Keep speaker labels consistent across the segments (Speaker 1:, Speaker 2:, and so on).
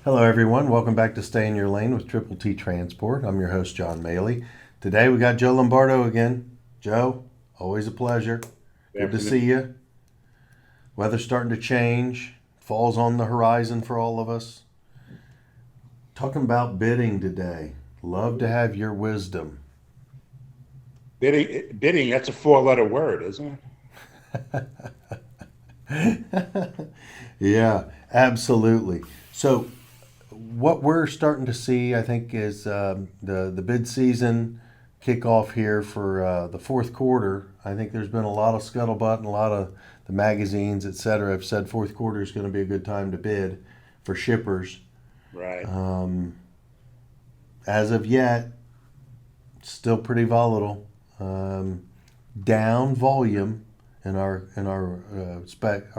Speaker 1: Hello, everyone. Welcome back to Stay in Your Lane with Triple T Transport. I'm your host, John Maley. Today we got Joe Lombardo again. Joe, always a pleasure.
Speaker 2: Good
Speaker 1: Good to see
Speaker 2: afternoon.
Speaker 1: you. Weather's starting to change. Fall's on the horizon for all of us. Talking about bidding today. Love to have your wisdom.
Speaker 2: Bidding, that's a four-letter word, isn't it?
Speaker 1: Yeah, absolutely. So, what we're starting to see, I think, is the bid season kickoff here for the fourth quarter. I think there's been a lot of scuttlebutt and a lot of the magazines, et cetera, have said fourth quarter is going to be a good time to bid for shippers.
Speaker 2: Right.
Speaker 1: Um, as of yet, still pretty volatile. Um, Down volume in our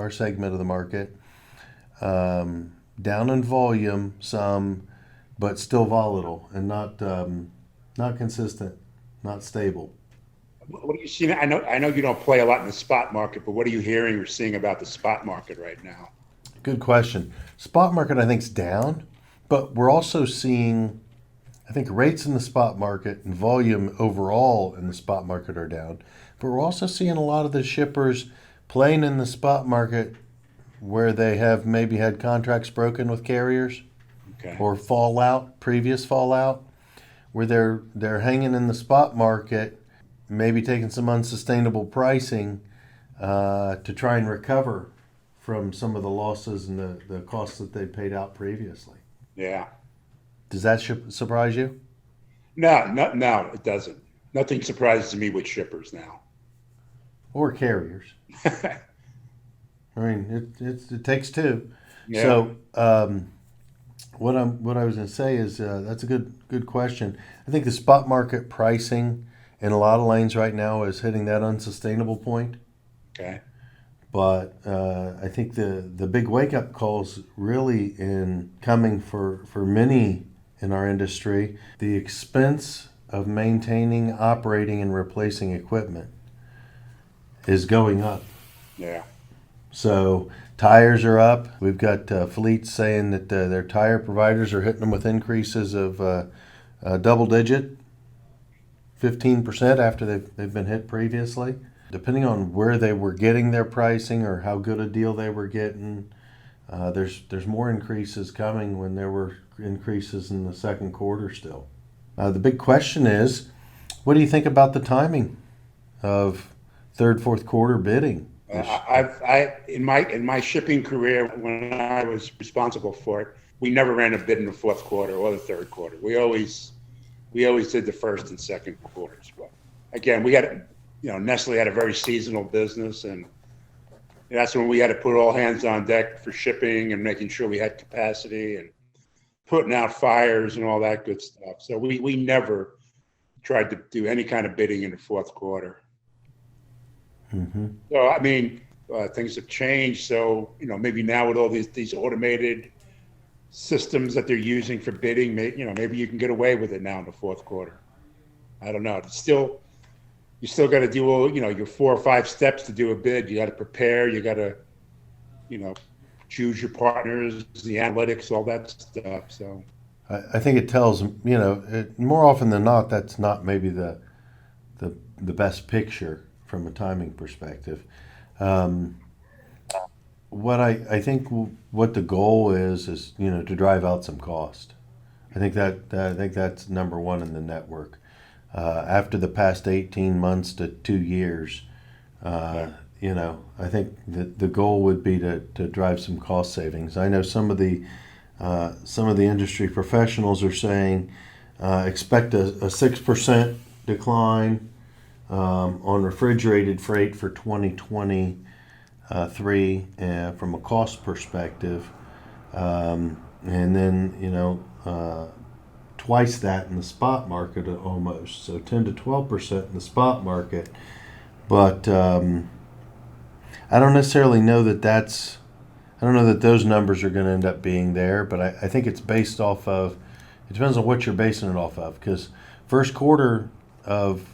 Speaker 1: segment of the market. Down in volume some, but still volatile and not consistent, not stable.
Speaker 2: What are you seeing? I know you don't play a lot in the spot market, but what are you hearing or seeing about the spot market right now?
Speaker 1: Good question. Spot market I think is down, but we're also seeing I think rates in the spot market and volume overall in the spot market are down. But we're also seeing a lot of the shippers playing in the spot market where they have maybe had contracts broken with carriers
Speaker 2: Okay.
Speaker 1: or previous fallout, where they're hanging in the spot market, maybe taking some unsustainable pricing to try and recover from some of the losses and the costs that they paid out previously.
Speaker 2: Yeah.
Speaker 1: Does that surprise you?
Speaker 2: No, it doesn't. Nothing surprises me with shippers now.
Speaker 1: Or carriers? I mean, it takes two.
Speaker 2: Yeah.
Speaker 1: So what I was going to say is that's a good question. I think the spot market pricing in a lot of lanes right now is hitting that unsustainable point.
Speaker 2: Okay.
Speaker 1: But I think the big wake up calls really in coming for many in our industry. The expense of maintaining, operating, and replacing equipment is going up.
Speaker 2: Yeah.
Speaker 1: So tires are up. We've got fleets saying that their tire providers are hitting them with increases of double digit, 15% after they've been hit previously. Depending on where they were getting their pricing or how good a deal they were getting, there's more increases coming when there were increases in the second quarter still. The big question is, what do you think about the timing of third, fourth quarter bidding? This
Speaker 2: In my shipping career, when I was responsible for it, we never ran a bid in the fourth quarter or the third quarter. We always did the first and second quarters. But again, Nestle had a very seasonal business, and that's when we had to put all hands on deck for shipping and making sure we had capacity and putting out fires and all that good stuff. So we never tried to do any kind of bidding in the fourth quarter.
Speaker 1: hmm
Speaker 2: So I mean, things have changed. So maybe now with all these automated systems that they're using for bidding, maybe you can get away with it now in the fourth quarter. I don't know. It's still, you still got to do all your 4 or 5 steps to do a bid. You got to prepare. You got to you know choose your partners, the analytics, all that stuff. So
Speaker 1: I think it tells more often than not that's not maybe the best picture from a timing perspective. Um, I think what the goal is to drive out some cost. I think that's number one in the network. After the past 18 months to 2 years,
Speaker 2: yeah,
Speaker 1: I think that the goal would be to drive some cost savings. I know some of the industry professionals are saying expect a 6% decline on refrigerated freight for 2023 from a cost perspective, and then twice that in the spot market almost. So 10 to 12% in the spot market, but I don't necessarily know that that's. I don't know that those numbers are going to end up being there, but I think it's based off of. It depends on what you're basing it off of, because first quarter of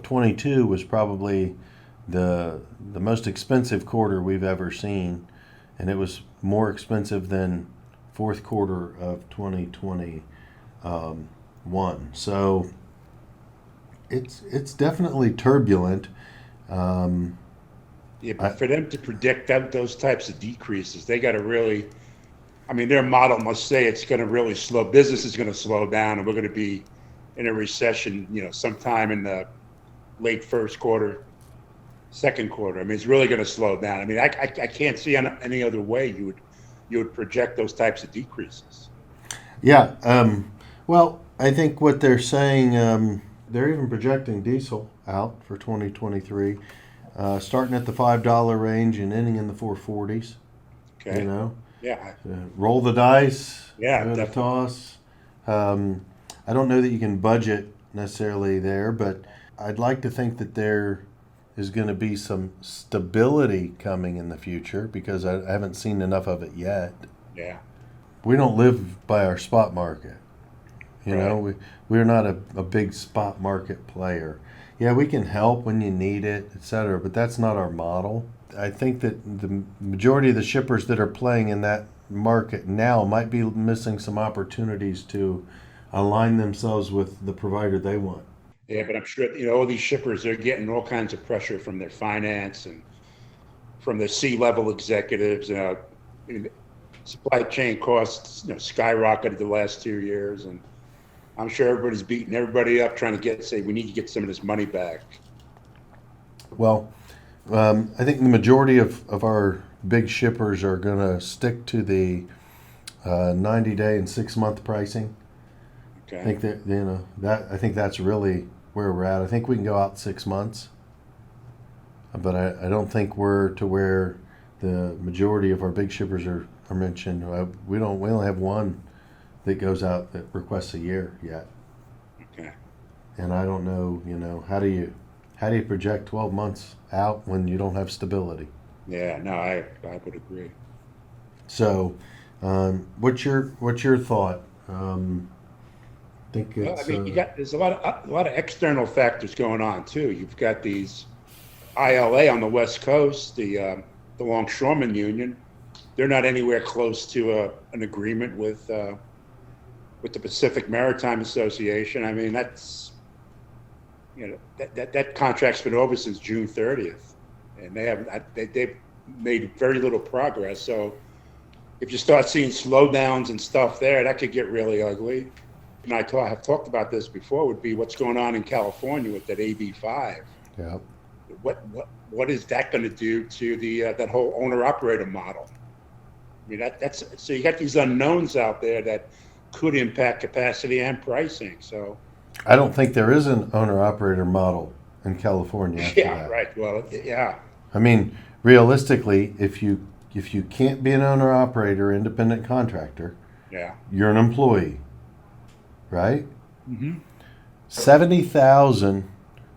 Speaker 1: 22 was probably the most expensive quarter we've ever seen, and it was more expensive than fourth quarter of 2021. So it's definitely turbulent. Um,
Speaker 2: Yeah,
Speaker 1: I,
Speaker 2: but for them to predict those types of decreases, they got to really. I mean, their model must say it's going to really slow. Business is going to slow down, and we're going to be in a recession. Sometime in the late first quarter, second quarter. I mean, it's really going to slow down. I mean, I can't see any other way you would project those types of decreases.
Speaker 1: yeah. Well, I think what they're saying, they're even projecting diesel out for 2023, starting at the $5 range and ending in the 440s. You
Speaker 2: Okay.
Speaker 1: know,
Speaker 2: Yeah.
Speaker 1: roll the dice,
Speaker 2: Yeah.
Speaker 1: give it a
Speaker 2: Definitely.
Speaker 1: toss. I don't know that you can budget necessarily there, but I'd like to think that there is going to be some stability coming in the future because I haven't seen enough of it yet.
Speaker 2: Yeah.
Speaker 1: We don't live by our spot market. You know,
Speaker 2: Right.
Speaker 1: we're not a big spot market player. Yeah, we can help when you need it, et cetera, but that's not our model. I think that the majority of the shippers that are playing in that market now might be missing some opportunities to align themselves with the provider they want.
Speaker 2: Yeah, but I'm sure all these shippers they're getting all kinds of pressure from their finance and from the C-level executives. I mean, supply chain costs skyrocketed the last 2 years, and I'm sure everybody's beating everybody up trying to say we need to get some of this money back.
Speaker 1: Well, I think the majority of our big shippers are going to stick to the 90-day and 6-month pricing. I
Speaker 2: Okay.
Speaker 1: think that I think that's really where we're at. I think we can go out 6 months, but I don't think we're to where the majority of our big shippers are mentioned. We only have one that goes out that requests a year yet,
Speaker 2: Okay.
Speaker 1: and I don't know. How do you project 12 months out when you don't have stability?
Speaker 2: Yeah. No, I would agree.
Speaker 1: So, what's your thought? Think
Speaker 2: Well, I
Speaker 1: it's
Speaker 2: mean, there's a lot of external factors going on too. You've got these ILA on the West Coast, the Longshoremen Union. They're not anywhere close to an agreement with the Pacific Maritime Association. I mean, that contract's been over since June 30th, and they've made very little progress. So if you start seeing slowdowns and stuff there, that could get really ugly. And have talked about this before. Would be what's going on in California with that AB5.
Speaker 1: yeah.
Speaker 2: What is that going to do to the that whole owner operator model? I mean, that's so you got these unknowns out there that could impact capacity and pricing. So
Speaker 1: I don't think there is an owner operator model in California after
Speaker 2: yeah,
Speaker 1: that.
Speaker 2: right. Well, yeah,
Speaker 1: I mean, realistically, if you can't be an owner operator, independent contractor,
Speaker 2: yeah.
Speaker 1: you're an employee, right?
Speaker 2: Hmm.
Speaker 1: 70,000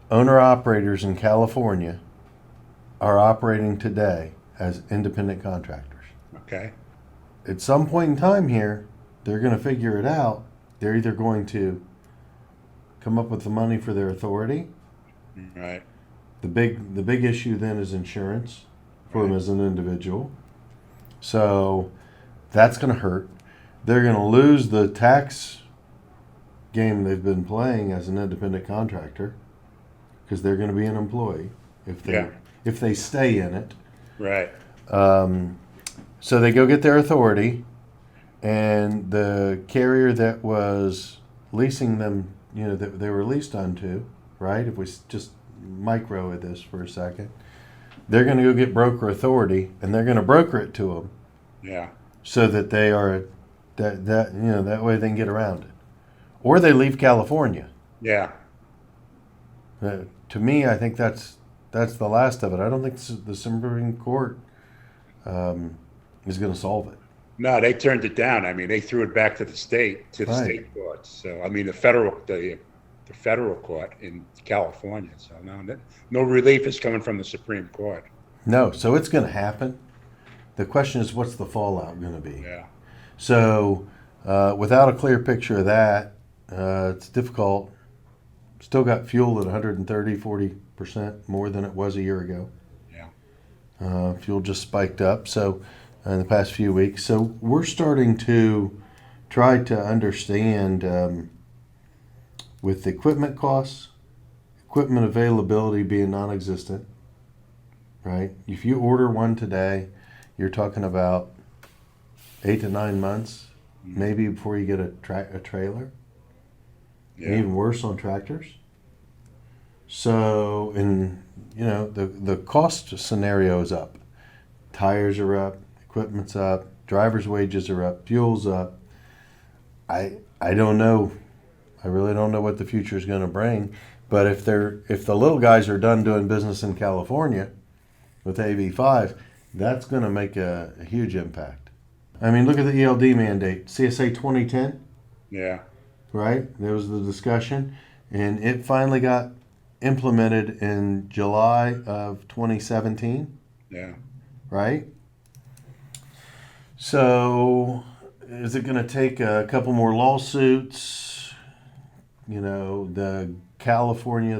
Speaker 1: owner operators in California are operating today as independent contractors.
Speaker 2: Okay.
Speaker 1: At some point in time here, they're going to figure it out. They're either going to come up with the money for their authority.
Speaker 2: Right.
Speaker 1: The big issue then is insurance for them
Speaker 2: Right.
Speaker 1: as an individual. So that's going to hurt. They're going to lose the tax game they've been playing as an independent contractor because they're going to be an employee if they
Speaker 2: Yeah.
Speaker 1: if they stay in it.
Speaker 2: Right.
Speaker 1: So they go get their authority, and the carrier that was leasing them, that they were leased onto, right? If we just micro at this for a second, they're going to go get broker authority, and they're going to broker it to them
Speaker 2: Yeah.
Speaker 1: so that they are that way they can get around it, or they leave California.
Speaker 2: Yeah.
Speaker 1: To me, I think that's the last of it. I don't think the Supreme Court is going to solve it.
Speaker 2: No, they turned it down. I mean, they threw it back to the
Speaker 1: Right.
Speaker 2: state courts. So I mean, the federal court in California. So no relief is coming from the Supreme Court.
Speaker 1: No, so it's going to happen. The question is, what's the fallout going to be?
Speaker 2: Yeah.
Speaker 1: So, without a clear picture of that, it's difficult. Still got fuel at 130-40% more than it was a year ago.
Speaker 2: Yeah.
Speaker 1: Fuel just spiked up. So, in the past few weeks. So we're starting to try to understand with equipment costs, equipment availability being non-existent, right? If you order one today, you're talking about 8 to 9 months, maybe before you get a trailer.
Speaker 2: Yeah.
Speaker 1: And even worse on tractors. So, the cost scenario is up. Tires are up, equipment's up, drivers' wages are up, fuel's up. I don't know. I really don't know what the future is going to bring. But if the little guys are done doing business in California with AB5, that's going to make a huge impact. I mean, look at the ELD mandate, CSA 2010,
Speaker 2: Yeah.
Speaker 1: right? There was the discussion, and it finally got implemented in July of 2017,
Speaker 2: Yeah.
Speaker 1: right? So is it going to take a couple more lawsuits? The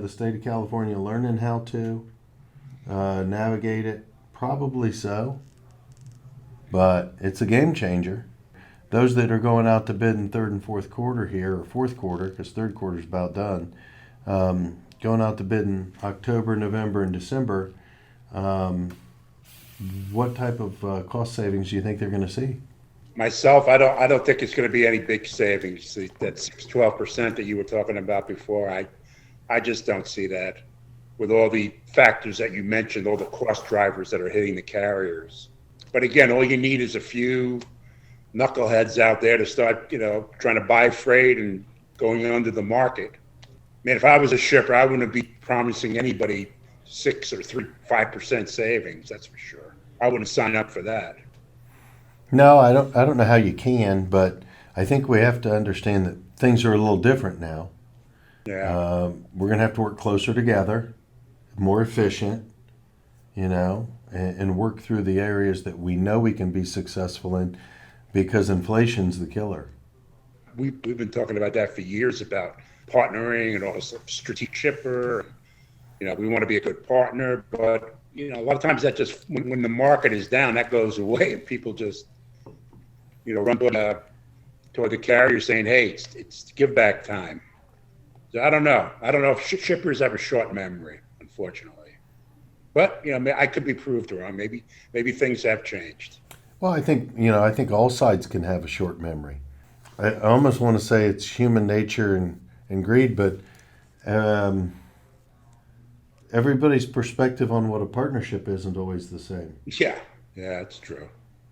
Speaker 1: state of California learning how to navigate it? Probably so. But it's a game changer. Those that are going out to bid in third and fourth quarter here, or fourth quarter, because third quarter is about done, going out to bid in October, November, and December, what type of cost savings do you think they're going to see?
Speaker 2: Myself, I don't think it's going to be any big savings. That 12% that you were talking about before, I just don't see that. With all the factors that you mentioned, all the cost drivers that are hitting the carriers. But again, all you need is a few knuckleheads out there to start, trying to buy freight and going under the market. Man, if I was a shipper, I wouldn't be promising anybody 6 or 5% savings. That's for sure. I wouldn't sign up for that.
Speaker 1: No, I don't know how you can, but I think we have to understand that things are a little different now.
Speaker 2: Yeah.
Speaker 1: We're going to have to work closer together, more efficient, and work through the areas that we know we can be successful in, because inflation's the killer.
Speaker 2: We've been talking about that for years, about partnering and also strategic shipper. We want to be a good partner, but a lot of times that just when the market is down, that goes away, and people just run toward the carrier saying, "Hey, it's give back time." So I don't know. I don't know if shippers have a short memory, unfortunately. But I could be proved wrong. Maybe things have changed.
Speaker 1: Well, I think all sides can have a short memory. I almost want to say it's human nature and greed, but everybody's perspective on what a partnership isn't always the same.
Speaker 2: Yeah, that's true.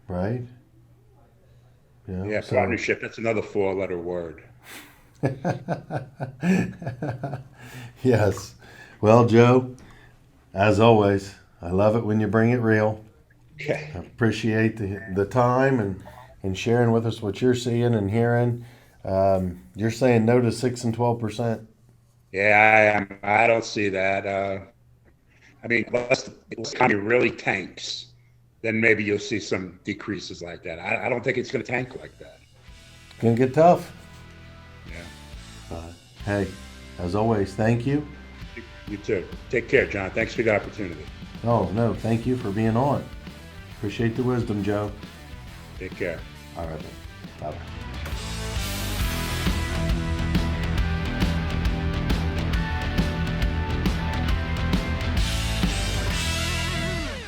Speaker 1: Right?
Speaker 2: Yeah, partnership, that's another 4-letter word.
Speaker 1: Yes. Well, Joe, as always, I love it when you bring it real.
Speaker 2: Okay.
Speaker 1: I appreciate the time and sharing with us what you're seeing and hearing. You're saying no to 6 and 12%.
Speaker 2: Yeah, I am. I don't see that. Unless the economy really tanks, then maybe you'll see some decreases like that. I don't think it's going to tank like that.
Speaker 1: It's going to get tough.
Speaker 2: Yeah.
Speaker 1: Hey, as always, thank you.
Speaker 2: You too. Take care, John. Thanks for the opportunity.
Speaker 1: Oh, no, thank you for being on. Appreciate the wisdom, Joe.
Speaker 2: Take care.
Speaker 1: All right, man. Bye-bye.